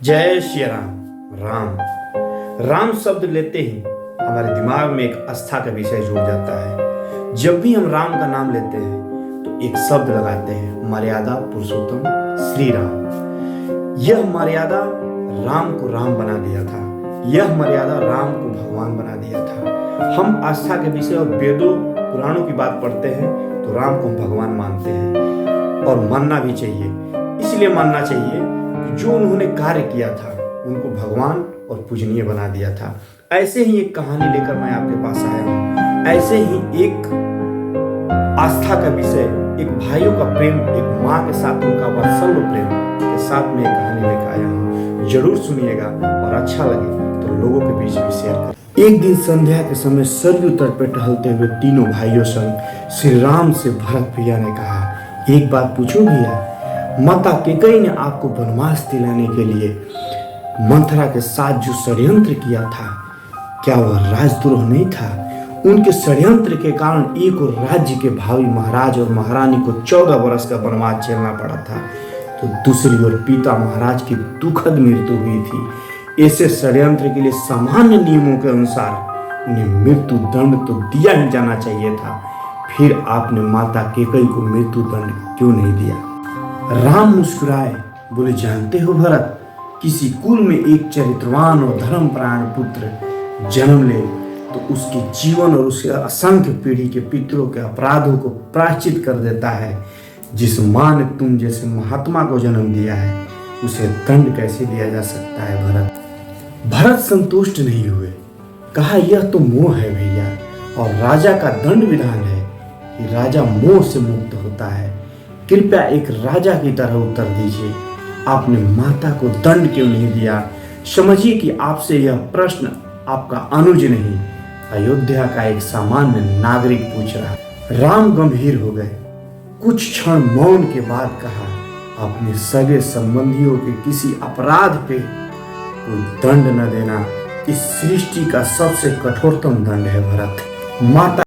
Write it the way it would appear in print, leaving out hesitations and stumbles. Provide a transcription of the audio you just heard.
जय श्री राम। राम राम शब्द लेते ही हमारे दिमाग में एक आस्था का विषय जुड़ जाता है। जब भी हम राम का नाम लेते हैं तो एक शब्द लगाते हैं, मर्यादा पुरुषोत्तम श्री राम। यह मर्यादा राम को राम बना दिया था, यह मर्यादा राम को भगवान बना दिया था। हम आस्था के विषय और वेदों पुराणों की बात पढ़ते हैं तो राम को हम भगवान मानते हैं और मानना भी चाहिए। इसलिए मानना चाहिए कि जो उन्होंने कार्य किया था उनको भगवान और पूजनीय बना दिया था। ऐसे ही एक कहानी लेकर मैं आपके पास आया हूँ। ऐसे ही एक आस्था का विषय, एक भाइयों का प्रेम, एक माँ के साथ उनका वात्सल्य प्रेम के साथ में एक कहानी लेकर आया हूँ। जरूर सुनिएगा और अच्छा लगे तो लोगों के बीच भी शेयर करें। एक दिन संध्या के समय सरयू तट पर टहलते हुए तीनों भाइयों संग श्री राम से भरत भैया ने कहा, एक बात पूछो भैया, माता केकई ने आपको वनवास दिलाने के लिए मंथरा के साथ जो षड्यंत्र किया था, क्या वह राजद्रोह नहीं था? उनके षड्यंत्र के कारण एक और राज्य के भावी महाराज और महारानी को 14 वर्ष का वनवास झेलना पड़ा था, तो दूसरी ओर पिता महाराज की दुखद मृत्यु हुई थी। ऐसे षड्यंत्र के लिए सामान्य नियमों के अनुसार उन्हें मृत्यु दंड तो दिया ही जाना चाहिए था, फिर आपने माता केकई को मृत्यु दंड क्यों नहीं दिया? राम मुस्कुराए, बोले, जानते हो भरत, किसी कुल में एक चरित्रवान और धर्मपरायण पुत्र जन्म ले तो उसके जीवन और उसके असंख्य पीढ़ी के पितरों के अपराधों को प्रायश्चित कर देता है। जिस माँ ने तुम जैसे महात्मा को जन्म दिया है उसे दंड कैसे दिया जा सकता है? भरत संतुष्ट नहीं हुए, कहा, यह तो मोह है भैया, और राजा का दंड विधान है कि राजा मोह से मुक्त होता है। कृपया एक राजा की तरह उत्तर दीजिए, आपने माता को दंड क्यों नहीं दिया? समझिए कि आपसे यह प्रश्न आपका अनुज नहीं, अयोध्या का एक सामान्य नागरिक पूछ रहा। राम गंभीर हो गए, कुछ क्षण मौन के बाद कहा, अपने सगे संबंधियों के किसी अपराध पे कोई दंड न देना इस सृष्टि का सबसे कठोरतम दंड है भरत। माता